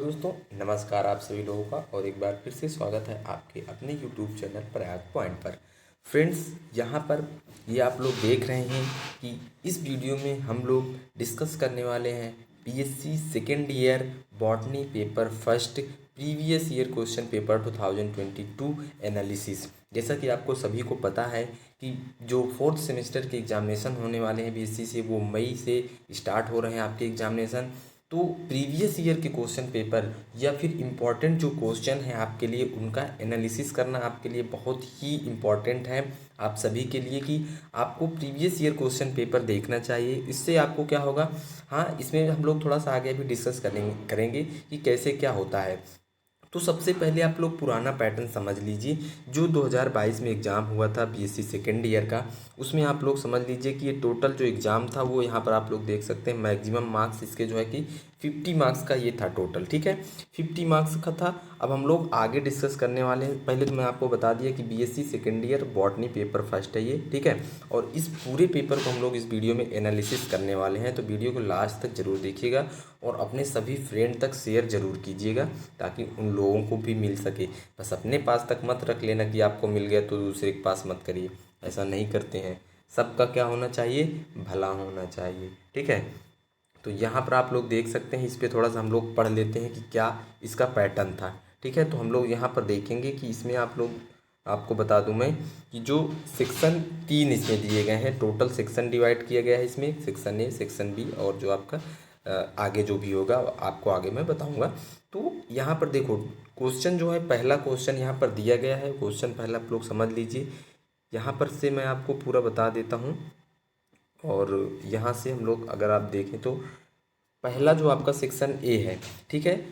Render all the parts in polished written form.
दोस्तों, नमस्कार आप सभी लोगों का और एक बार फिर से स्वागत है आपके अपने YouTube चैनल प्रयाग पॉइंट पर। फ्रेंड्स, यहाँ पर ये आप लोग देख रहे हैं कि इस वीडियो में हम लोग डिस्कस करने वाले हैं BSc second year botany paper first previous year question paper 2022 analysis. जैसा कि आपको सभी को पता है कि जो फोर्थ सेमेस्टर के एग्जामिनेशन होने वाले हैं बीएससी से, वो मई से स्टार्ट हो रहे हैं आपके एग्जामिनेशन। तो प्रीवियस ईयर के क्वेश्चन पेपर या फिर इम्पॉर्टेंट जो क्वेश्चन है आपके लिए, उनका एनालिसिस करना आपके लिए बहुत ही इम्पॉर्टेंट है आप सभी के लिए कि आपको प्रीवियस ईयर क्वेश्चन पेपर देखना चाहिए। इससे आपको क्या होगा, हाँ, इसमें हम लोग थोड़ा सा आगे भी डिस्कस करेंगे कि कैसे क्या होता है। तो सबसे पहले आप लोग पुराना पैटर्न समझ लीजिए। जो 2022 में एग्ज़ाम हुआ था बीएससी सेकेंड ईयर का, उसमें आप लोग समझ लीजिए कि ये टोटल जो एग्ज़ाम था वो यहाँ पर आप लोग देख सकते हैं मैक्सिमम मार्क्स इसके जो है कि 50 मार्क्स का ये था टोटल। ठीक है, 50 मार्क्स का था। अब हम लोग आगे डिस्कस करने वाले हैं। पहले तो मैं आपको बता दिया कि BSc second year botany paper first है ये, ठीक है। और इस पूरे पेपर को हम लोग इस वीडियो में एनालिसिस करने वाले हैं, तो वीडियो को लास्ट तक जरूर देखिएगा और अपने सभी फ्रेंड तक शेयर ज़रूर कीजिएगा ताकि उन लोगों को भी मिल सके। बस अपने पास तक मत रख लेना कि आपको मिल गया तो दूसरे के पास मत करिए, ऐसा नहीं करते हैं। सबका क्या होना चाहिए, भला होना चाहिए, ठीक है। तो यहाँ पर आप लोग देख सकते हैं, इस पर थोड़ा सा हम लोग पढ़ लेते हैं कि क्या इसका पैटर्न था, ठीक है। तो हम लोग यहाँ पर देखेंगे कि इसमें आपको बता दूं मैं कि जो सेक्शन 3 इसमें दिए गए हैं, टोटल सेक्शन डिवाइड किया गया है इसमें, सेक्शन ए, सेक्शन बी और जो आपका आगे जो भी होगा आपको आगे मैं बताऊंगा। तो यहाँ पर देखो, क्वेश्चन जो है, पहला क्वेश्चन यहाँ पर दिया गया है। क्वेश्चन पहला आप लोग समझ लीजिए। यहाँ पर से मैं आपको पूरा बता देता हूँ और यहाँ से हम लोग अगर आप देखें तो पहला जो आपका सेक्शन ए है, ठीक है,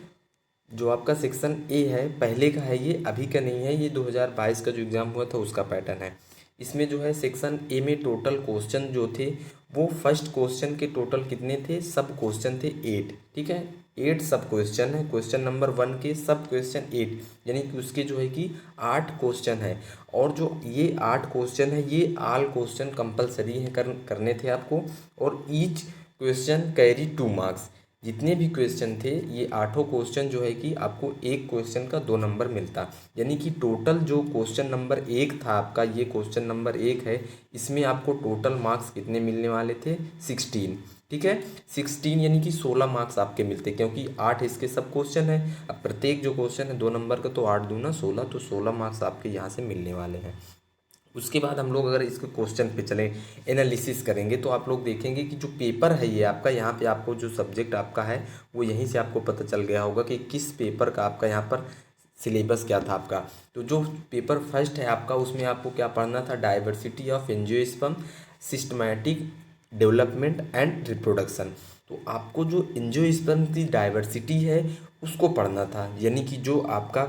जो आपका सेक्शन ए है पहले का है, ये अभी का नहीं है, ये 2022 का जो एग्ज़ाम हुआ था उसका पैटर्न है। इसमें जो है सेक्शन ए में टोटल क्वेश्चन जो थे वो फर्स्ट क्वेश्चन के टोटल कितने थे, सब क्वेश्चन थे 8, ठीक है। 8 सब क्वेश्चन है, क्वेश्चन नंबर 1 के सब क्वेश्चन 8, यानी कि उसके जो है कि 8 क्वेश्चन है। और जो ये 8 क्वेश्चन है ये ऑल क्वेश्चन कंपलसरी है करने थे आपको, और ईच क्वेश्चन कैरी 2 मार्क्स। जितने भी क्वेश्चन थे ये 8 क्वेश्चन जो है कि आपको एक क्वेश्चन का 2 नंबर मिलता, यानी कि टोटल जो क्वेश्चन नंबर 1 था आपका, ये क्वेश्चन नंबर 1 है, इसमें आपको टोटल मार्क्स कितने मिलने वाले थे, 16, ठीक है। 16 यानी कि 16 मार्क्स आपके मिलते, क्योंकि 8 इसके सब क्वेश्चन है। अब प्रत्येक जो क्वेश्चन है 2 नंबर का, तो 8 दूना 16, तो 16 मार्क्स आपके यहाँ से मिलने वाले हैं। उसके बाद हम लोग अगर इसके क्वेश्चन पे चलें, एनालिसिस करेंगे, तो आप लोग देखेंगे कि जो पेपर है ये आपका, यहाँ पे आपको जो सब्जेक्ट आपका है वो यहीं से आपको पता चल गया होगा कि किस पेपर का आपका यहाँ पर सिलेबस क्या था आपका। तो जो पेपर फर्स्ट है आपका, उसमें आपको क्या पढ़ना था, diversity of angiosperm, systematic development and reproduction. तो आपको जो एंजियोस्पर्म की डाइवर्सिटी है उसको पढ़ना था, यानी कि जो आपका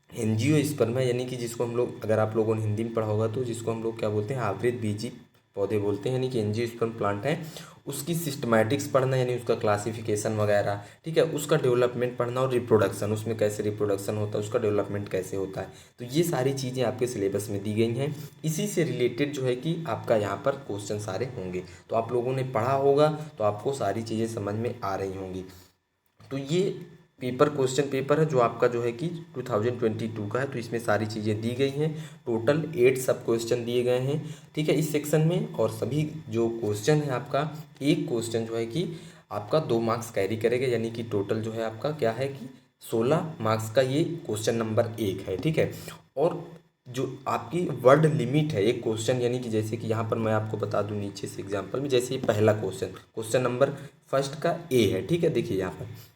एंजियोस्पर्म है, यानी कि जिसको हम लोग, अगर आप लोगों ने हिंदी में पढ़ा होगा तो जिसको हम लोग क्या बोलते हैं, आवृत बीजी पौधे बोलते हैं, यानी कि एंजियोस्पर्म प्लांट है, उसकी सिस्टमैटिक्स पढ़ना, यानी उसका क्लासिफिकेशन वगैरह, ठीक है, उसका डेवलपमेंट पढ़ना, और रिप्रोडक्शन, उसमें कैसे रिप्रोडक्शन होता है, उसका डेवलपमेंट कैसे होता है। तो ये सारी चीज़ें आपके सिलेबस में दी गई हैं। इसी से रिलेटेड जो है कि आपका यहाँ पर क्वेश्चन सारे होंगे, तो आप लोगों ने पढ़ा होगा तो आपको सारी चीज़ें समझ में आ रही होंगी। तो ये पेपर क्वेश्चन पेपर है जो आपका जो है कि 2022 का है, तो इसमें सारी चीज़ें दी गई हैं। टोटल 8 सब क्वेश्चन दिए गए हैं, ठीक है, इस सेक्शन में। और सभी जो क्वेश्चन है आपका, एक क्वेश्चन जो है कि आपका 2 मार्क्स कैरी करेगा, यानी कि टोटल जो है आपका क्या है कि 16 मार्क्स का ये क्वेश्चन नंबर 1 है, ठीक है। और जो आपकी वर्ड लिमिट है एक क्वेश्चन, यानी कि जैसे कि यहाँ पर मैं आपको बता दूँ नीचे से एग्जाम्पल में, जैसे ये पहला क्वेश्चन नंबर फर्स्ट का ए है, ठीक है, देखिए यहाँ पर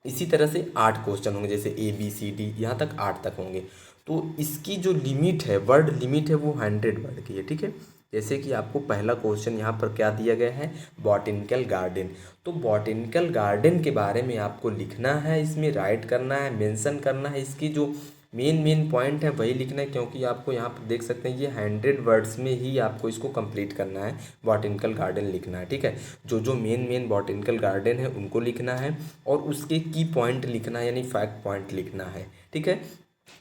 इसी तरह से 8 क्वेश्चन होंगे, जैसे ए बी सी डी यहाँ तक 8 तक होंगे। तो इसकी जो लिमिट है, वर्ड लिमिट है, वो 100 वर्ड की है, ठीक है। जैसे कि आपको पहला क्वेश्चन यहाँ पर क्या दिया गया है, बॉटेनिकल गार्डन। तो बॉटेनिकल गार्डन के बारे में आपको लिखना है, इसमें राइट करना है, मेंशन करना है, इसकी जो मेन पॉइंट है वही लिखना है, क्योंकि आपको यहाँ पर देख सकते हैं ये 100 वर्ड्स में ही आपको इसको कंप्लीट करना है, बॉटेनिकल गार्डन लिखना है, ठीक है। जो मेन बॉटेनिकल गार्डन है उनको लिखना है, और उसके की पॉइंट लिखना है, यानी फैक्ट पॉइंट लिखना है, ठीक है।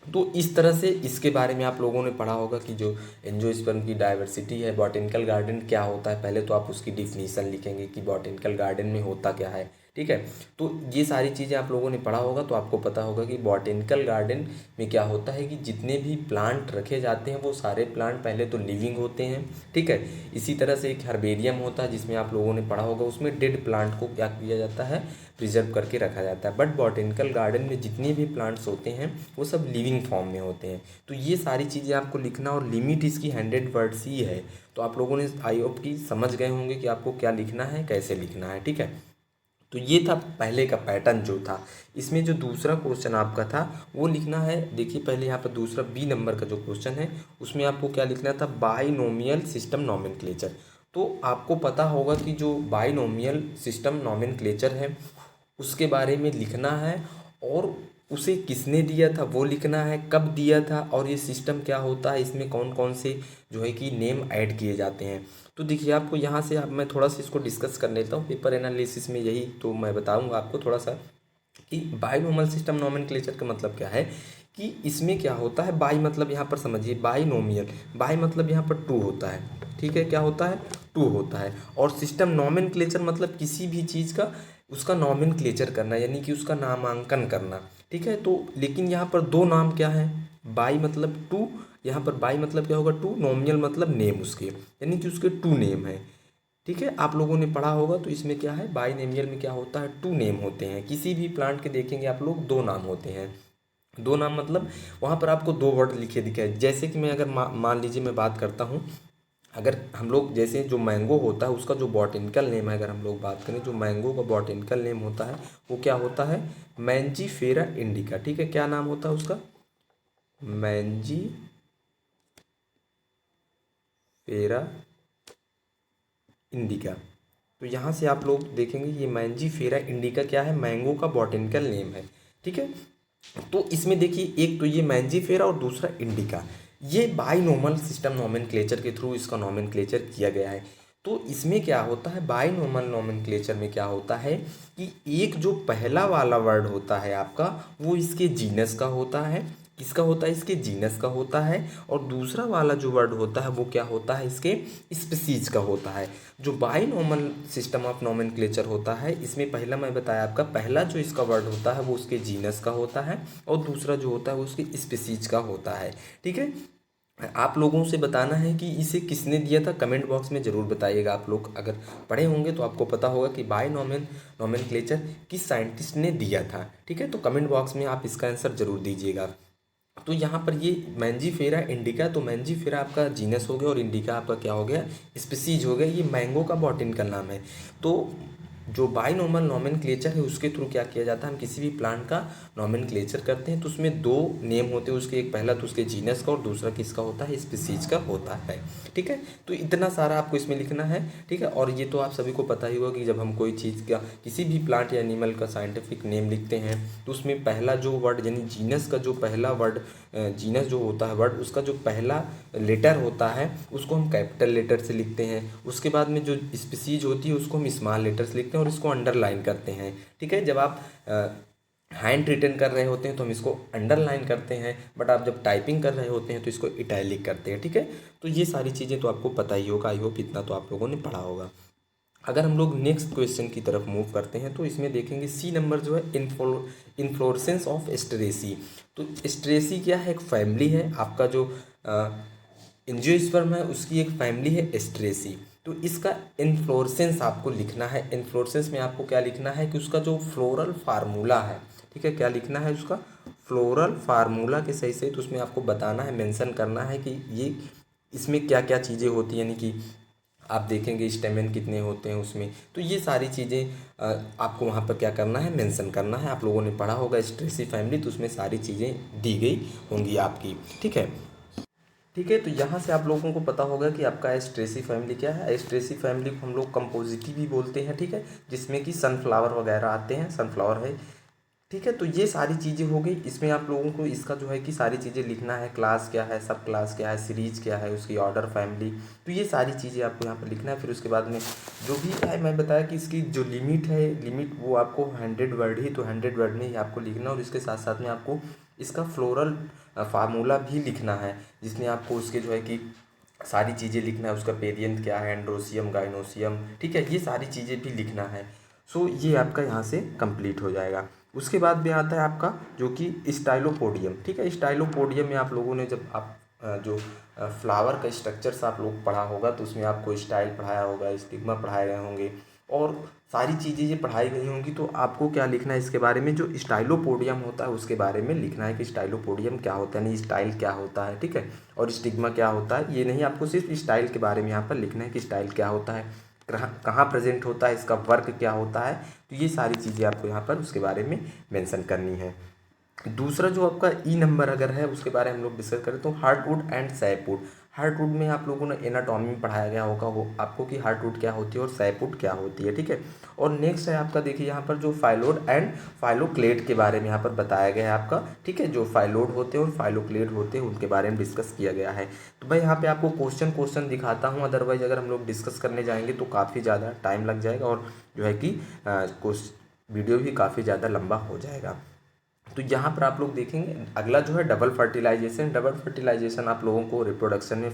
तो इस तरह से इसके बारे में आप लोगों ने पढ़ा होगा कि जो एंजियोस्पर्म की डाइवर्सिटी है, बॉटेनिकल गार्डन क्या होता है। पहले तो आप उसकी डिफिनीसन लिखेंगे कि बॉटेनिकल गार्डन में होता क्या है, ठीक है। तो ये सारी चीज़ें आप लोगों ने पढ़ा होगा, तो आपको पता होगा कि बॉटेनिकल गार्डन में क्या होता है कि जितने भी प्लांट रखे जाते हैं वो सारे प्लांट पहले तो लिविंग होते हैं, ठीक है। इसी तरह से एक हर्बेरियम होता है जिसमें आप लोगों ने पढ़ा होगा, उसमें डेड प्लांट को क्या किया जाता है, प्रिजर्व करके रखा जाता है। बट बॉटेनिकल गार्डन में जितने भी प्लांट्स होते हैं वो सब लिविंग फॉर्म में होते हैं। तो ये सारी चीज़ें आपको लिखना, और लिमिट इसकी 100 वर्ड्स ही है। तो आप लोगों ने आई होप की समझ गए होंगे कि आपको क्या लिखना है, कैसे लिखना है, ठीक है। तो ये था पहले का पैटर्न जो था। इसमें जो दूसरा क्वेश्चन आपका था वो लिखना है, देखिए पहले यहाँ पर दूसरा बी नंबर का जो क्वेश्चन है उसमें आपको क्या लिखना था, बाइनोमियल सिस्टम नॉमेनक्लेचर। तो आपको पता होगा कि जो बाइनोमियल सिस्टम नॉमेनक्लेचर है उसके बारे में लिखना है, और उसे किसने दिया था वो लिखना है, कब दिया था, और ये सिस्टम क्या होता है, इसमें कौन कौन से जो है कि नेम ऐड किए जाते हैं। तो देखिए आपको यहाँ से, अब मैं थोड़ा सा इसको डिस्कस कर लेता हूँ। पेपर एनालिसिस में यही तो मैं बताऊँगा आपको थोड़ा सा कि बाइनोमियल सिस्टम नॉमेनक्लेचर का मतलब क्या है। कि इसमें क्या होता है, बाई मतलब यहाँ पर समझिए, बाइनोमियल, बाई मतलब यहाँ पर टू होता है, ठीक है, क्या होता है, टू होता है। और सिस्टम नॉमेनक्लेचर मतलब किसी भी चीज़ का उसका नॉमेनक्लेचर करना, यानी कि उसका नामांकन करना, ठीक है। तो लेकिन यहाँ पर दो नाम क्या है, बाई मतलब टू, यहाँ पर बाई मतलब क्या होगा, टू, नोमियल मतलब नेम उसके, यानी कि उसके टू नेम है, ठीक है। आप लोगों ने पढ़ा होगा। तो इसमें क्या है, बाइनोमियल में क्या होता है, टू नेम होते हैं। किसी भी प्लांट के देखेंगे आप लोग, दो नाम होते हैं। दो नाम मतलब वहाँ पर आपको दो वर्ड लिखे दिखे, जैसे कि मैं अगर मान लीजिए मैं बात करता हूँ, अगर हम लोग जैसे जो मैंगो होता है उसका जो बॉटेनिकल नेम है, अगर हम लोग बात करें, जो मैंगो का बॉटेनिकल नेम होता है वो क्या होता है, मैंजीफेरा इंडिका, ठीक है। क्या नाम होता है उसका, मैंजीफेरा इंडिका। तो यहाँ से आप लोग देखेंगे ये मैंजीफेरा इंडिका क्या है, मैंगो का बॉटेनिकल नेम है, ठीक है। तो इसमें देखिए एक तो ये मैंजीफेरा और दूसरा इंडिका, ये बाइनोमल सिस्टम नॉमेनक्लेचर के थ्रू इसका नॉमेनक्लेचर किया गया है। तो इसमें क्या होता है, बाइनोमल नॉमेनक्लेचर में क्या होता है कि एक जो पहला वाला वर्ड होता है आपका वो इसके जीनस का होता है, किसका होता है, इसके जीनस का होता है। और दूसरा वाला जो वर्ड होता है वो क्या होता है, इसके स्पीसीज का होता है। जो बाइनोमल सिस्टम ऑफ नॉमेनक्लेचर होता है इसमें पहला मैं बताया आपका, पहला जो इसका वर्ड होता है वो उसके जीनस का होता है, और दूसरा जो होता है वो उसके स्पीसीज का होता है, ठीक है। आप लोगों से बताना है कि इसे किसने दिया था, कमेंट बॉक्स में ज़रूर बताइएगा। आप लोग अगर पढ़े होंगे तो आपको पता होगा कि नॉमेनक्लेचर किस साइंटिस्ट ने दिया था, ठीक है। तो कमेंट बॉक्स में आप इसका आंसर ज़रूर दीजिएगा। तो यहाँ पर ये मैंजीफेरा इंडिका, तो मैंजीफेरा आपका जीनस हो गया और इंडिका आपका क्या हो गया, स्पीसीज हो गया। ये मैंगो का बॉटेनिकल नाम है। तो जो बाइनोमल नॉमेनक्लेचर है उसके थ्रू क्या किया जाता है, हम किसी भी प्लांट का नॉमेनक्लेचर करते हैं तो उसमें दो नेम होते हैं उसके, एक पहला तो उसके जीनस का और दूसरा किसका होता है, स्पीसीज का होता है, ठीक है। तो इतना सारा आपको इसमें लिखना है, ठीक है। और ये तो आप सभी को पता ही होगा कि जब हम कोई चीज़ का, किसी भी प्लांट या एनिमल का साइंटिफिक नेम लिखते हैं तो उसमें पहला जो वर्ड यानी जीनस का जो पहला वर्ड, जीनस जो होता है वर्ड, उसका जो पहला लेटर होता है उसको हम कैपिटल लेटर से लिखते हैं। उसके बाद में जो स्पीसीज होती है उसको हम स्मॉल लेटर से लिखते हैं और इसको अंडरलाइन करते हैं, ठीक है। जब आप हैंड रिटन कर रहे होते हैं तो हम इसको अंडरलाइन करते हैं, बट आप जब टाइपिंग कर रहे होते हैं तो इसको इटैलिक करते हैं, ठीक है। तो ये सारी चीज़ें तो आपको पता ही होगा, आई होप इतना तो आप लोगों ने पढ़ा होगा। अगर हम लोग नेक्स्ट क्वेश्चन की तरफ मूव करते हैं तो इसमें देखेंगे सी नंबर जो है, इन्फ्लोरेसेंस ऑफ एस्टरेसी। तो एस्टरेसी क्या है, एक फैमिली है आपका, जो एंजियोस्पर्म है उसकी एक फैमिली है एस्टरेसी। तो इसका इन्फ्लोरेसेंस आपको लिखना है। इन्फ्लोरेसेंस में आपको क्या लिखना है कि उसका जो फ्लोरल फार्मूला है, ठीक है, क्या लिखना है उसका फ्लोरल फार्मूला के सही सही, तो उसमें आपको बताना है, मेंशन करना है कि ये इसमें क्या क्या चीज़ें होती हैं, यानी कि आप देखेंगे स्टेमेन कितने होते हैं उसमें। तो ये सारी चीज़ें आपको वहाँ पर क्या करना है, मेंशन करना है। आप लोगों ने पढ़ा होगा स्ट्रेसी फैमिली, तो उसमें सारी चीज़ें दी गई होंगी आपकी, ठीक है। ठीक है, तो यहाँ से आप लोगों को पता होगा कि आपका एस्ट्रेसी फैमिली क्या है। एस्ट्रेसी फैमिली को हम लोग कंपोजिटी भी बोलते हैं, ठीक है, जिसमें कि सनफ्लावर वगैरह आते हैं, सनफ्लावर है, ठीक है। तो ये सारी चीज़ें हो गई। इसमें आप लोगों को इसका जो है कि सारी चीज़ें लिखना है, क्लास क्या है, सब क्लास क्या है, सीरीज क्या है, उसकी ऑर्डर, फैमिली, तो ये सारी चीज़ें आपको यहाँ पर लिखना है। फिर उसके बाद में जो भी है, मैं बताया कि इसकी जो लिमिट है, लिमिट वो आपको 100 वर्ड ही, तो 100 वर्ड में ही आपको लिखना, और इसके साथ साथ में आपको इसका फ्लोरल फार्मूला भी लिखना है, जिसमें आपको उसके जो है कि सारी चीज़ें लिखना है, उसका पेरियंथ क्या है, एंड्रोसियम, गाइनोसियम, ठीक है, ये सारी चीज़ें भी लिखना है। सो ये आपका यहाँ से कंप्लीट हो जाएगा। उसके बाद में आता है आपका जो कि स्टाइलोपोडियम। ठीक है, स्टाइलोपोडियम में आप लोगों ने जब आप जो फ्लावर का स्ट्रक्चर्स आप लोग पढ़ा होगा तो उसमें आपको स्टाइल पढ़ाया होगा, स्टिग्मा पढ़ाए गए होंगे और सारी चीज़ें ये पढ़ाई गई होंगी। तो आपको क्या लिखना है इसके बारे में, जो स्टाइलोपोडियम होता है उसके बारे में लिखना है कि स्टाइलोपोडियम क्या होता है, नहीं स्टाइल क्या होता है। ठीक है, और स्टिग्मा क्या होता है, ये नहीं, आपको सिर्फ स्टाइल के बारे में यहाँ पर लिखना है कि स्टाइल क्या होता है, कहाँ प्रेजेंट होता है, इसका वर्क क्या होता है। तो ये सारी चीज़ें आपको यहाँ पर उसके बारे में मेंशन करनी है। दूसरा जो आपका ई नंबर अगर है उसके बारे में हम लोग डिस्कस करें तो हार्टवुड एंड सैपवुड। हार्टवुड में आप लोगों ने एनाटॉमी में पढ़ाया गया होगा वो आपको कि हार्टवुड क्या होती है और सैपवुड क्या होती है। ठीक है, और नेक्स्ट है आपका देखिए यहाँ पर जो फाइलोड एंड फाइलोक्लेड के बारे में यहाँ पर बताया गया है आपका। ठीक है, जो फाइलोड होते हैं और फाइलोक्लेड होते हैं उनके बारे में डिस्कस किया गया है। तो भाई यहाँ पे आपको क्वेश्चन दिखाता हूँ, अदरवाइज अगर हम लोग डिस्कस करने जाएंगे तो काफ़ी ज़्यादा टाइम लग जाएगा और जो है कि वीडियो भी काफ़ी ज़्यादा लंबा हो जाएगा। तो यहाँ पर आप लोग देखेंगे अगला जो है डबल फर्टिलाइजेशन। डबल फर्टिलाइजेशन आप लोगों को रिप्रोडक्शन में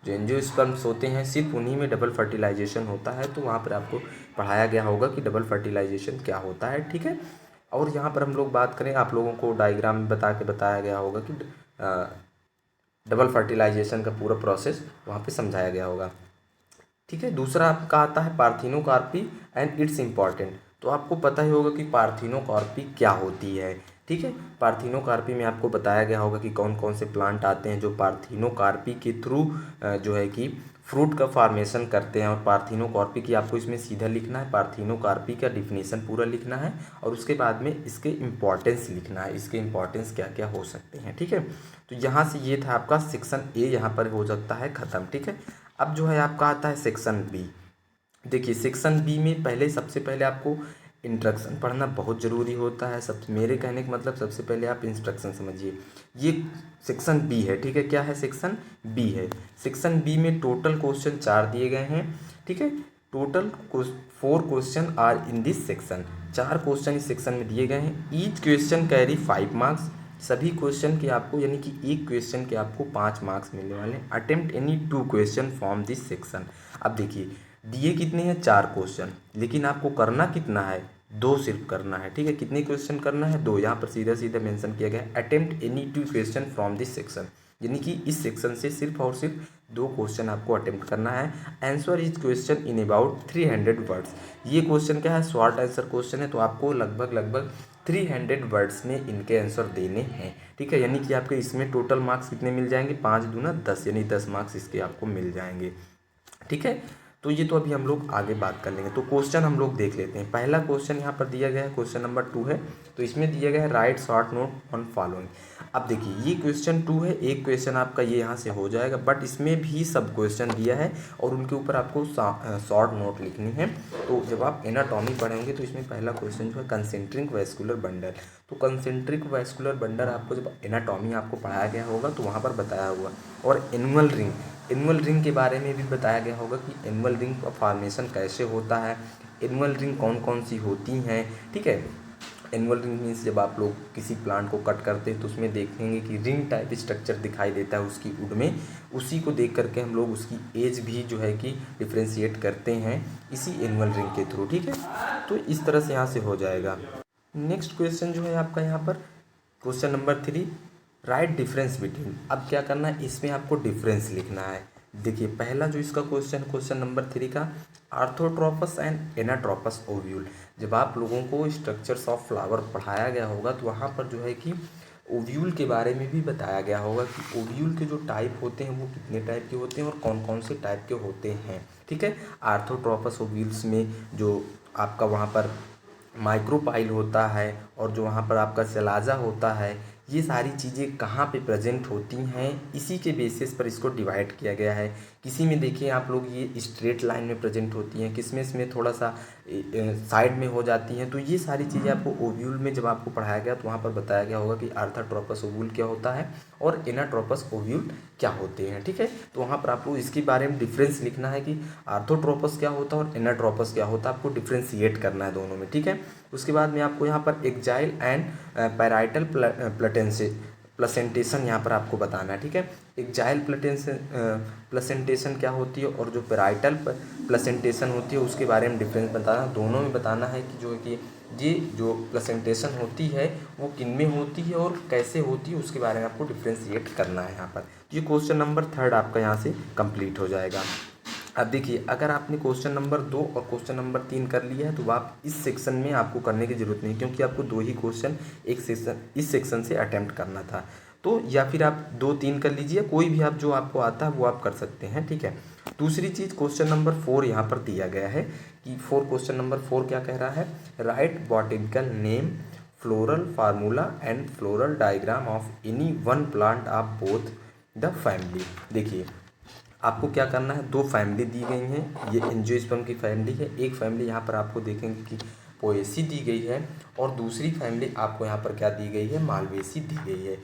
जो एंजियोस्पर्म्स होते हैं सिर्फ उन्हीं में डबल फर्टिलाइजेशन होता है, तो वहाँ पर आपको पढ़ाया गया होगा कि डबल फर्टिलाइजेशन क्या होता है। ठीक है, और यहाँ पर हम लोग बात करें आप लोगों को डायग्राम में बताया गया होगा कि डबल फर्टिलाइजेशन का पूरा प्रोसेस वहाँ पर समझाया गया होगा। ठीक है, दूसरा आपका आता है पार्थिनोकार्पी एंड इट्स इम्पॉर्टेंट। तो आपको पता ही होगा कि पार्थिनोकार्पी क्या होती है। ठीक है, पार्थिनोकार्पी में आपको बताया गया होगा कि कौन कौन से प्लांट आते हैं जो पार्थिनोकार्पी के थ्रू जो है कि फ्रूट का फॉर्मेशन करते हैं। और पार्थिनोकार्पी की आपको इसमें सीधा लिखना है, पार्थिनोकार्पी का डिफिनीशन पूरा लिखना है और उसके बाद में इसके इम्पॉर्टेंस लिखना है, इसके इम्पॉर्टेंस क्या क्या हो सकते हैं। ठीक है, तो यहाँ से ये था आपका सेक्शन ए, यहाँ पर हो सकता है ख़त्म। ठीक है, अब जो है आपका आता है सेक्शन बी। देखिए सेक्शन बी में सबसे पहले आपको इंस्ट्रक्शन पढ़ना बहुत ज़रूरी होता है। मेरे कहने का मतलब सबसे पहले आप इंस्ट्रक्शन समझिए। ये सेक्शन बी है। ठीक है, क्या है, सेक्शन बी है। सेक्शन बी में टोटल क्वेश्चन 4 दिए गए हैं। ठीक है, total 4 question are in this section. 4 question इस सेक्शन में दिए गए हैं। Each question carry 5 marks. सभी क्वेश्चन के आपको यानी कि एक क्वेश्चन के आपको 5 मार्क्स मिलने वाले हैं। Attempt any 2 question from this section. अब देखिए दिए कितने हैं, 4 क्वेश्चन, लेकिन आपको करना कितना है, 2 सिर्फ करना है। ठीक है, कितने क्वेश्चन करना है, 2। यहाँ पर सीधा सीधा मेंशन किया गया है attempt any 2 question from this section, यानी कि इस सेक्शन से सिर्फ और सिर्फ 2 क्वेश्चन आपको अटेम्प्ट करना है। Answer is question in about 300 words. ये क्वेश्चन क्या है, शॉर्ट आंसर क्वेश्चन है, तो आपको लगभग 300 वर्ड्स में इनके आंसर देने हैं। ठीक है, यानी कि आपके इसमें टोटल मार्क्स कितने मिल जाएंगे, 5 दूना 10, यानी 10 मार्क्स इसके आपको मिल जाएंगे। ठीक है, तो ये तो अभी हम लोग आगे बात कर लेंगे। तो क्वेश्चन हम लोग देख लेते हैं। पहला क्वेश्चन यहाँ पर दिया गया है, क्वेश्चन नंबर 2 है। तो इसमें दिया गया है right short note on following. अब देखिए ये क्वेश्चन 2 है, एक क्वेश्चन आपका ये यहाँ से हो जाएगा, बट इसमें भी सब क्वेश्चन दिया है और उनके ऊपर आपको शॉर्ट नोट लिखनी है। तो जब आप एनाटॉमी पढ़ेंगे तो इसमें पहला क्वेश्चन जो है कंसेंट्रिक वैस्कुलर बंडल। तो कंसेंट्रिक वैस्कुलर बंडल आपको जब एनाटॉमी आपको पढ़ाया गया होगा तो वहाँ पर बताया हुआ। और एनुअल रिंग के बारे में भी बताया गया होगा कि एनुअल रिंग का फॉर्मेशन कैसे होता है, एनुअल रिंग कौन कौन सी होती हैं। ठीक है, एनुअल रिंग मीन्स जब आप लोग किसी प्लांट को कट करते हैं तो उसमें देखेंगे कि रिंग टाइप स्ट्रक्चर दिखाई देता है उसकी वुड में, उसी को देख करके हम लोग उसकी एज भी जो है कि डिफ्रेंशिएट करते हैं इसी एनुअल रिंग के थ्रू। ठीक है, तो इस तरह से यहाँ से हो जाएगा। नेक्स्ट क्वेश्चन जो है आपका यहाँ पर question number 3, right difference between. अब क्या करना है, इसमें आपको डिफरेंस लिखना है। देखिए पहला जो इसका क्वेश्चन नंबर 3 का, आर्थोट्रोपस एंड एनाट्रोपस ओव्यूल। जब आप लोगों को स्ट्रक्चर्स ऑफ फ्लावर पढ़ाया गया होगा तो वहाँ पर जो है कि ओव्यूल के बारे में भी बताया गया होगा कि ओव्यूल के जो टाइप होते हैं वो कितने टाइप के होते हैं और कौन कौन से टाइप के होते हैं। ठीक है, आर्थोट्रोपस ओव्यूल्स में जो आपका वहाँ पर माइक्रोपाइल होता है और जो वहाँ पर आपका सेलाजा होता है, ये सारी चीज़ें कहाँ पे प्रेजेंट होती हैं, इसी के बेसिस पर इसको डिवाइड किया गया है। किसी में देखिए आप लोग ये स्ट्रेट लाइन में प्रेजेंट होती हैं, किसमें इसमें थोड़ा सा साइड में हो जाती हैं। तो ये सारी चीज़ें आपको ओव्यूल में जब आपको पढ़ाया गया तो वहाँ पर बताया गया होगा कि आर्थोट्रोपस ओव्यूल क्या होता है और एनाट्रोपस ओव्यूल क्या होते हैं। ठीक है, तो वहाँ पर आपको इसके बारे में डिफरेंस लिखना है कि आर्थोट्रोपस क्या होता है और एनाट्रोपस क्या होता है, आपको डिफ्रेंशिएट करना है दोनों में। ठीक है, उसके बाद में आपको यहाँ पर एक्जाइल एंड पैराइटल प्लेसेंटेशन यहाँ पर आपको बताना है, ठीक है। एक जाइल प्लेसेंटेशन क्या होती है और जो पेराइटल प्लेसेंटेशन होती है उसके बारे में डिफरेंस बताना, दोनों में बताना है कि ये जो प्लेसेंटेशन होती है वो किन में होती है और कैसे होती है, उसके बारे में आपको डिफ्रेंशिएट करना है यहाँ पर। ये क्वेश्चन नंबर 3 आपका यहाँ से कंप्लीट हो जाएगा। अब देखिए, अगर आपने क्वेश्चन नंबर 2 और क्वेश्चन नंबर 3 कर लिया है तो आप इस सेक्शन में आपको करने की ज़रूरत नहीं, क्योंकि आपको 2 ही क्वेश्चन इस सेक्शन से अटैम्प्ट करना था। तो या फिर आप 2-3 कर लीजिए, कोई भी आप जो आपको आता है वो आप कर सकते हैं, ठीक है। दूसरी चीज़, क्वेश्चन नंबर 4 यहाँ पर दिया गया है कि क्वेश्चन नंबर 4 क्या कह रहा है, right botanical name, floral formula and floral diagram of any one plant of both the family. देखिए, आपको क्या करना है, 2 फैमिली दी गई हैं, ये एंजियोस्पर्म की फैमिली है। एक फैमिली यहाँ पर आपको देखेंगे कि पोएसी दी गई है और दूसरी फैमिली आपको यहाँ पर क्या दी गई है, मालवेसी दी गई है।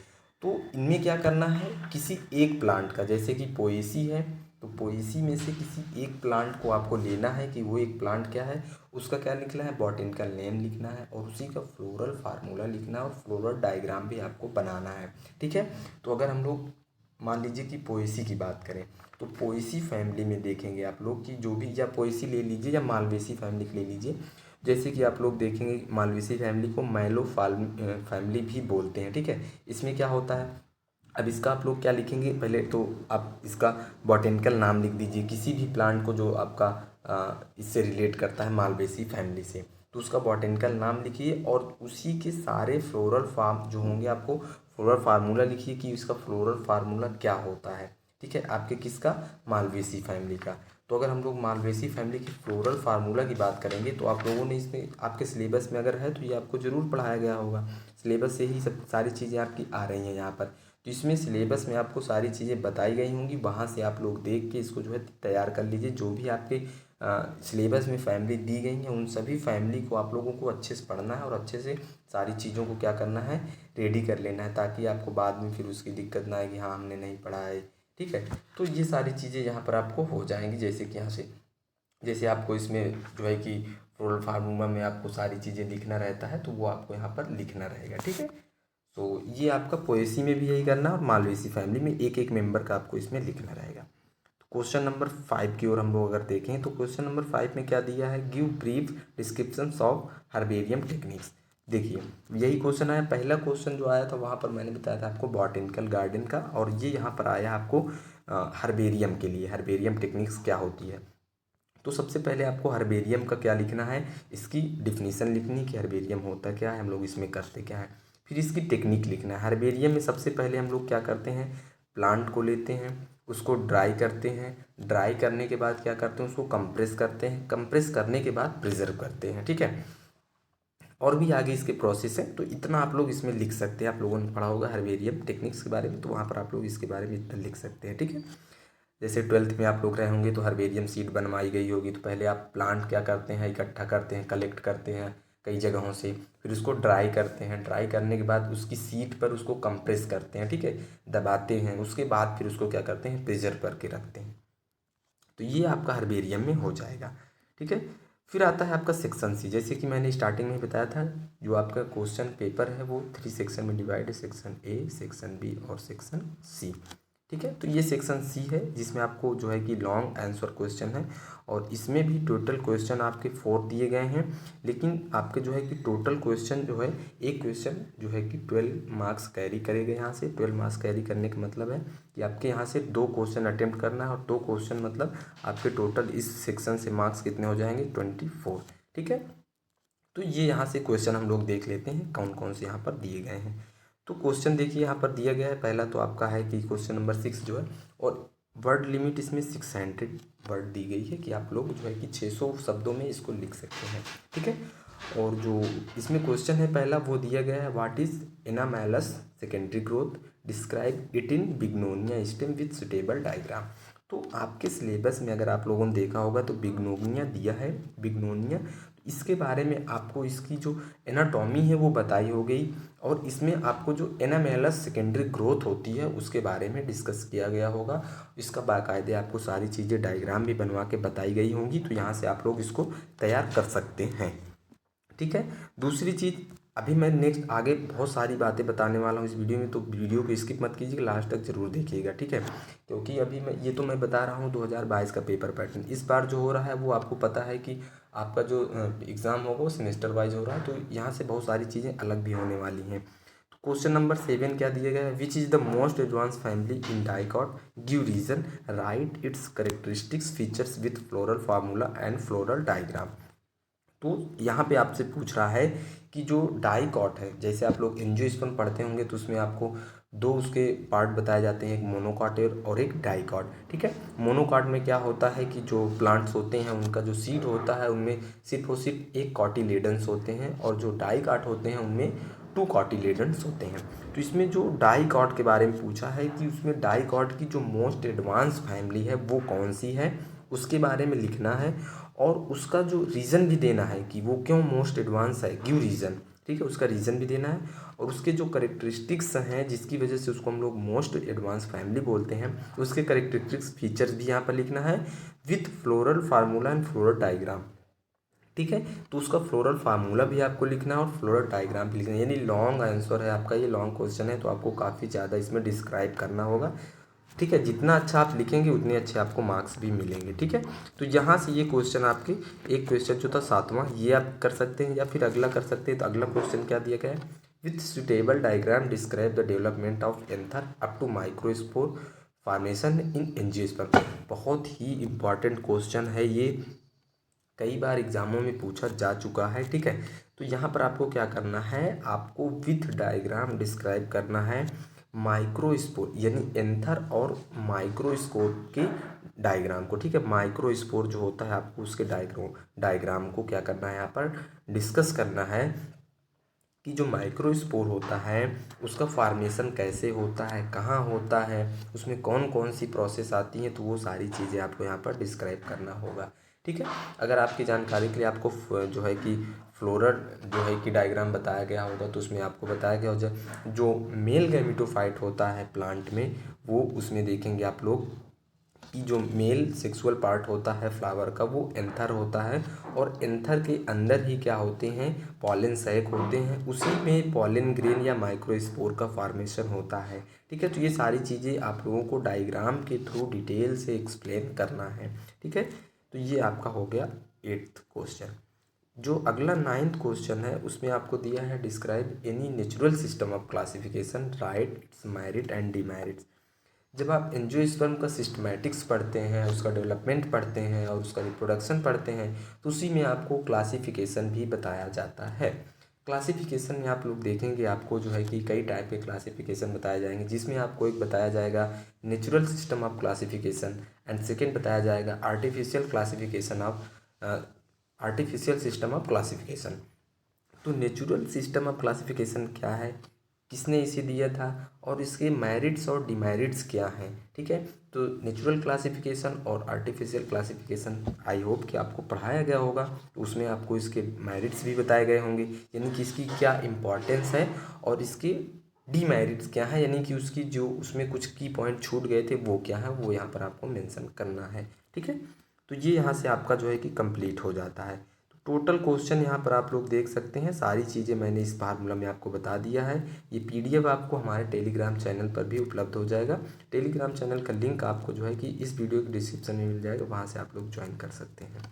तो इनमें क्या करना है, किसी एक प्लांट का, जैसे कि पोएसी है तो पोएसी में से किसी एक प्लांट को आपको लेना है कि वो एक प्लांट क्या है, उसका क्या लिखना है, बॉटेनिकल नेम लिखना है और उसी का फ्लोरल फार्मूला लिखना है और फ्लोरल डायग्राम भी आपको बनाना है, ठीक है। तो अगर हम लोग मान लीजिए कि पोएसी की बात करें तो पोएसी फैमिली में देखेंगे आप लोग कि जो भी, या पोएसी ले लीजिए या मालवेसी फैमिली ले लीजिए, जैसे कि आप लोग देखेंगे मालवेसी फैमिली को फैमिली भी बोलते हैं, ठीक है। इसमें क्या होता है, अब इसका आप लोग क्या लिखेंगे, पहले तो आप इसका बॉटेनिकल नाम लिख दीजिए किसी भी प्लांट को जो आपका इससे रिलेट करता है मालवेसी फैमिली से, तो उसका बॉटेनिकल नाम लिखिए और उसी के सारे फ्लोरल फार्म जो होंगे आपको फ्लोरल फार्मूला लिखिए कि इसका फ्लोरल फार्मूला क्या होता है, ठीक है, आपके किसका, मालवेसी फैमिली का। तो अगर हम लोग मालवेसी फैमिली की फ्लोरल फार्मूला की बात करेंगे तो आप लोगों ने इसमें आपके सिलेबस में अगर है तो ये आपको ज़रूर पढ़ाया गया होगा, सिलेबस से ही सब सारी चीज़ें आपकी आ रही हैं यहाँ पर। तो इसमें सिलेबस में आपको सारी चीज़ें बताई गई होंगी, वहाँ से आप लोग देख के इसको जो है तैयार कर लीजिए। जो भी आपके सिलेबस में फैमिली दी गई हैं उन सभी फैमिली को आप लोगों को अच्छे से पढ़ना है और अच्छे से सारी चीज़ों को क्या करना है, रेडी कर लेना है, ताकि आपको बाद में फिर उसकी दिक्कत ना आए कि हाँ हमने नहीं पढ़ा है, ठीक है। तो ये सारी चीज़ें यहाँ पर आपको हो जाएंगी, जैसे कि यहाँ से जैसे आपको इसमें जो है कि फ्लोरल फार्मूला में आपको सारी चीज़ें लिखना रहता है तो वो आपको यहाँ पर लिखना रहेगा, ठीक है। तो ये आपका पोएसी में भी यही करना है और मालवेसी फैमिली में एक एक मेंबर का आपको इसमें लिखना रहेगा। तो क्वेश्चन नंबर 5 की ओर हम लोग अगर देखें तो क्वेश्चन नंबर 5 में क्या दिया है, give brief description of herbarium techniques. देखिए, यही क्वेश्चन आया, पहला क्वेश्चन जो आया था वहाँ पर मैंने बताया था आपको बॉटेनिकल गार्डन का, और ये यहाँ पर आया आपको हर्बेरियम के लिए, हर्बेरियम टेक्निक्स क्या होती है। तो सबसे पहले आपको हर्बेरियम का क्या लिखना है, इसकी डिफिनीसन लिखनी कि हर्बेरियम होता क्या है, हम लोग इसमें करते क्या है, फिर इसकी टेक्निक लिखना है। हर्बेरियम में सबसे पहले हम लोग क्या करते हैं, प्लांट को लेते हैं, उसको ड्राई करते हैं, ड्राई करने के बाद क्या करते हैं, उसको कंप्रेस करते हैं, कंप्रेस करने के बाद प्रिजर्व करते हैं, ठीक है। और भी आगे इसके प्रोसेस है, तो इतना आप लोग इसमें लिख सकते हैं। आप लोगों ने पढ़ा होगा हर्बेरियम टेक्निक्स के बारे में, तो वहाँ पर आप लोग इसके बारे में इतना लिख सकते हैं, ठीक है। जैसे 12th में आप लोग रहे होंगे तो हर्बेरियम सीट बनवाई गई होगी, तो पहले आप प्लांट क्या करते हैं, इकट्ठा करते हैं, कलेक्ट करते हैं कई जगहों से, फिर उसको ड्राई करते हैं, ड्राई करने के बाद उसकी सीट पर उसको कंप्रेस करते हैं, ठीक है, दबाते हैं, उसके बाद फिर उसको क्या करते हैं, प्रिजर्व करके रखते हैं। तो ये आपका हर्बेरियम में हो जाएगा, ठीक है। फिर आता है आपका सेक्शन सी, जैसे कि मैंने स्टार्टिंग में बताया था जो आपका क्वेश्चन पेपर है वो 3 सेक्शन में डिवाइड है, सेक्शन ए, सेक्शन बी और सेक्शन सी, ठीक है। तो ये सेक्शन सी है जिसमें आपको जो है कि लॉन्ग आंसर क्वेश्चन है, और इसमें भी टोटल क्वेश्चन आपके 4 दिए गए हैं, लेकिन आपके जो है कि टोटल क्वेश्चन जो है, एक क्वेश्चन जो है कि 12 मार्क्स कैरी करेगा यहाँ से। 12 मार्क्स कैरी करने का मतलब है कि आपके यहाँ से 2 क्वेश्चन अटेम्प्ट करना है, और 2 क्वेश्चन मतलब आपके टोटल इस सेक्शन से मार्क्स कितने हो जाएंगे, 24, ठीक है। तो ये यहाँ से क्वेश्चन हम लोग देख लेते हैं कौन कौन से यहाँ पर दिए गए हैं। तो क्वेश्चन देखिए यहाँ पर दिया गया है, पहला तो आपका है कि क्वेश्चन नंबर 6 जो है, और वर्ड लिमिट इसमें 600 वर्ड दी गई है कि आप लोग जो है कि 600 शब्दों में इसको लिख सकते हैं, ठीक है। और जो इसमें क्वेश्चन है पहला वो दिया गया है, what is anomalous secondary growth, describe it in Bignonia stem with suitable diagram. तो आपके सिलेबस में अगर आप लोगों ने देखा होगा तो बिग्नोनिया दिया है, बिग्नोनिया, इसके बारे में आपको इसकी जो एनाटॉमी है वो बताई हो गई, और इसमें आपको जो एनामेलस सेकेंडरी ग्रोथ होती है उसके बारे में डिस्कस किया गया होगा। इसका बाकायदे आपको सारी चीज़ें डायग्राम भी बनवा के बताई गई होंगी, तो यहाँ से आप लोग इसको तैयार कर सकते हैं, ठीक है। दूसरी चीज़ अभी मैं नेक्स्ट आगे बहुत सारी बातें बताने वाला हूँ इस वीडियो में, तो वीडियो को स्किप मत कीजिएगा, लास्ट तक जरूर देखिएगा, ठीक है। क्योंकि अभी मैं बता रहा हूँ 2022 का पेपर पैटर्न। इस बार जो हो रहा है वो आपको पता है कि आपका जो एग्ज़ाम होगा वो सेमेस्टर वाइज हो रहा है, तो यहाँ से बहुत सारी चीज़ें अलग भी होने वाली हैं। तो क्वेश्चन नंबर 7 क्या दिया गया है, which is the most advance family in dicot, give reason, write its characteristics features with floral formula and floral diagram. तो यहाँ पे आपसे पूछ रहा है कि जो डाइकॉट है, जैसे आप लोग एंजियोस्पर्म पढ़ते होंगे तो उसमें आपको दो उसके पार्ट बताए जाते हैं, एक मोनोकॉट और एक डाइकॉट, ठीक है। मोनोकॉट में क्या होता है कि जो प्लांट्स होते हैं उनका जो सीड होता है उनमें सिर्फ और सिर्फ एक कॉटिलेडन्स होते हैं, और जो डाइकॉट होते हैं उनमें 2 कॉटिलेडन्स होते हैं। तो इसमें जो डाइकॉट के बारे में पूछा है कि उसमें डाइकॉट की जो मोस्ट एडवांस फैमिली है वो कौन सी है, उसके बारे में लिखना है, और उसका जो रीज़न भी देना है कि वो क्यों मोस्ट एडवांस है, गिव रीज़न, ठीक है, उसका रीज़न भी देना है। और उसके जो करेक्टरिस्टिक्स हैं जिसकी वजह से उसको हम लोग मोस्ट एडवांस फैमिली बोलते हैं, उसके करेक्टरिस्टिक्स फीचर्स भी यहाँ पर लिखना है with floral formula and floral diagram, ठीक है। तो उसका फ्लोरल फार्मूला भी आपको लिखना है और फ्लोरल डायग्राम भी लिखना है, यानी लॉन्ग आंसर है आपका, ये लॉन्ग क्वेश्चन है तो आपको काफ़ी ज़्यादा इसमें डिस्क्राइब करना होगा, ठीक है। जितना अच्छा आप लिखेंगे उतने अच्छे आपको मार्क्स भी मिलेंगे, ठीक है। तो यहाँ से ये क्वेश्चन आपके, एक क्वेश्चन जो था 7वां ये आप कर सकते हैं, या फिर अगला कर सकते हैं। तो अगला क्वेश्चन क्या दिया गया है, with suitable diagram describe the development of anther up to microspore formation in angiosperm. बहुत ही इंपॉर्टेंट क्वेश्चन है ये, कई बार एग्जामों में पूछा जा चुका है, ठीक है। तो यहाँ पर आपको क्या करना है, आपको विथ डायग्राम डिस्क्राइब करना है माइक्रोस्पोर यानी एंथर और माइक्रोस्कोप के डायग्राम को, ठीक है। माइक्रोस्पोर जो होता है आपको उसके डायग्राम को क्या करना है, यहाँ पर डिस्कस करना है कि जो माइक्रोस्पोर होता है उसका फॉर्मेशन कैसे होता है, कहाँ होता है, उसमें कौन कौन सी प्रोसेस आती हैं, तो वो सारी चीज़ें आपको यहाँ पर डिस्क्राइब करना होगा, ठीक है। अगर आपकी जानकारी के लिए आपको जो है कि फ्लोरल जो है कि डायग्राम बताया गया होगा, तो उसमें आपको बताया गया होगा जो मेल गैमेटोफाइट होता है प्लांट में, वो उसमें देखेंगे आप लोग कि जो मेल सेक्सुअल पार्ट होता है फ्लावर का वो एंथर होता है, और एंथर के अंदर ही क्या होते हैं, पॉलन सैक होते हैं, उसी में पॉलन ग्रेन या माइक्रोस्पोर का फॉर्मेशन होता है, ठीक है। तो ये सारी चीज़ें आप लोगों को डायग्राम के थ्रू डिटेल से एक्सप्लेन करना है, ठीक है। तो ये आपका हो गया 8th क्वेश्चन। जो अगला 9th क्वेश्चन है उसमें आपको दिया है describe any natural system of classification, right it's merit and demerits. जब आप एंजियोस्पर्म का सिस्टमैटिक्स पढ़ते हैं, उसका डेवलपमेंट पढ़ते हैं और उसका रिप्रोडक्शन पढ़ते हैं, तो उसी में आपको क्लासिफिकेशन भी बताया जाता है। क्लासिफिकेशन में आप लोग देखेंगे आपको जो है कि कई टाइप के क्लासिफिकेशन बताए जाएंगे, जिसमें आपको एक बताया जाएगा natural system of classification, and second बताया जाएगा artificial classification of artificial system of classification. तो नेचुरल सिस्टम ऑफ क्लासिफिकेशन क्या है, किसने इसे दिया था, और इसके मेरिट्स और डिमेरिट्स क्या हैं, ठीक है। तो नेचुरल क्लासिफिकेशन और आर्टिफिशियल क्लासिफिकेशन आई होप कि आपको पढ़ाया गया होगा, तो उसमें आपको इसके मेरिट्स भी बताए गए होंगे, यानी कि इसकी क्या इम्पोर्टेंस है, और इसके डीमेरिट्स क्या है, यानी कि उसकी जो उसमें कुछ की पॉइंट छूट गए थे वो क्या है, वो यहाँ पर आपको मेंशन करना है, ठीक है। तो ये यहाँ से आपका जो है कि कंप्लीट हो जाता है। टोटल क्वेश्चन यहाँ पर आप लोग देख सकते हैं, सारी चीज़ें मैंने इस फार्मूला में आपको बता दिया है। ये पीडीएफ आपको हमारे टेलीग्राम चैनल पर भी उपलब्ध हो जाएगा। टेलीग्राम चैनल का लिंक आपको जो है कि इस वीडियो के डिस्क्रिप्शन में मिल जाएगा, वहाँ से आप लोग ज्वाइन कर सकते हैं।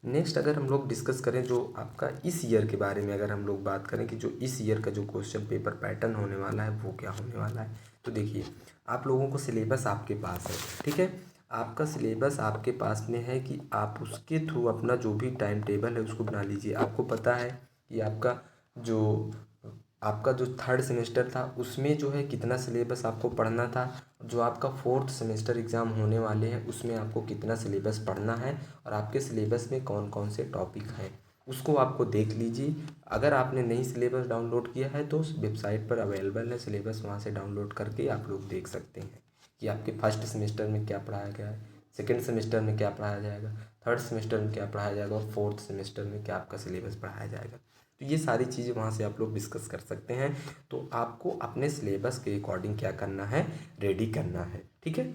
नेक्स्ट अगर हम लोग डिस्कस करें जो आपका इस ईयर के बारे में, अगर हम लोग बात करें कि जो इस ईयर का जो क्वेश्चन पेपर पैटर्न होने वाला है वो क्या होने वाला है, तो देखिए आप लोगों को सिलेबस आपके पास है, ठीक है। आपका सिलेबस आपके पास में है कि आप उसके थ्रू अपना जो भी टाइम टेबल है उसको बना लीजिए। आपको पता है कि आपका जो 3rd सेमेस्टर था उसमें जो है कितना सिलेबस आपको पढ़ना था, जो आपका 4th सेमेस्टर एग्ज़ाम होने वाले हैं उसमें आपको कितना सिलेबस पढ़ना है, और आपके सिलेबस में कौन कौन से टॉपिक हैं उसको आपको देख लीजिए। अगर आपने नहीं सिलेबस डाउनलोड किया है तो उस वेबसाइट पर अवेलेबल है सिलेबस, वहाँ से डाउनलोड करके आप लोग देख सकते हैं कि आपके 1st सेमेस्टर में क्या पढ़ाया गया है, 2nd सेमेस्टर में क्या पढ़ाया जाएगा, 3rd सेमेस्टर में क्या पढ़ाया जाएगा, और 4th सेमेस्टर में क्या आपका सिलेबस पढ़ाया जाएगा। तो ये सारी चीज़ें वहाँ से आप लोग डिस्कस कर सकते हैं। तो आपको अपने सिलेबस के अकॉर्डिंग क्या करना है, रेडी करना है, ठीक है।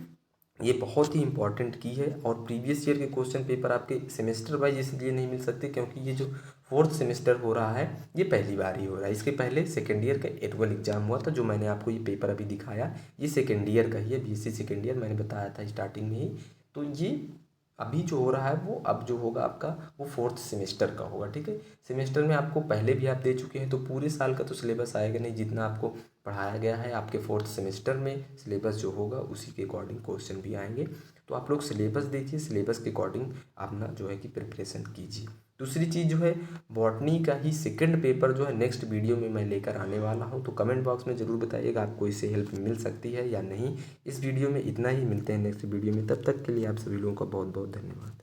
ये बहुत ही इंपॉर्टेंट की है। और प्रीवियस ईयर के क्वेश्चन पेपर आपके सेमेस्टर वाइज इसलिए नहीं मिल सकते क्योंकि ये जो फोर्थ सेमेस्टर हो रहा है ये पहली बार ही हो रहा है। इसके पहले सेकेंड ईयर का एनुअल एग्जाम हुआ था, जो मैंने आपको ये पेपर अभी दिखाया ये सेकेंड ईयर का ही है, बीएससी सेकेंड ईयर मैंने बताया था स्टार्टिंग में ही। तो ये अभी जो हो रहा है वो अब जो होगा आपका वो फोर्थ सेमेस्टर का होगा, ठीक है। सेमेस्टर में आपको पहले भी आप दे चुके हैं, तो पूरे साल का तो सिलेबस आएगा नहीं, जितना आपको पढ़ाया गया है आपके फोर्थ सेमेस्टर में सिलेबस जो होगा उसी के अकॉर्डिंग क्वेश्चन भी आएंगे। तो आप लोग सिलेबस देखिए, सिलेबस के अकॉर्डिंग अपना जो है कि प्रिपरेशन कीजिए। दूसरी चीज़ जो है बॉटनी का ही सेकंड पेपर जो है नेक्स्ट वीडियो में मैं लेकर आने वाला हूं, तो कमेंट बॉक्स में ज़रूर बताइएगा आपको इससे हेल्प मिल सकती है या नहीं। इस वीडियो में इतना ही, मिलते हैं नेक्स्ट वीडियो में, तब तक के लिए आप सभी लोगों का बहुत बहुत धन्यवाद।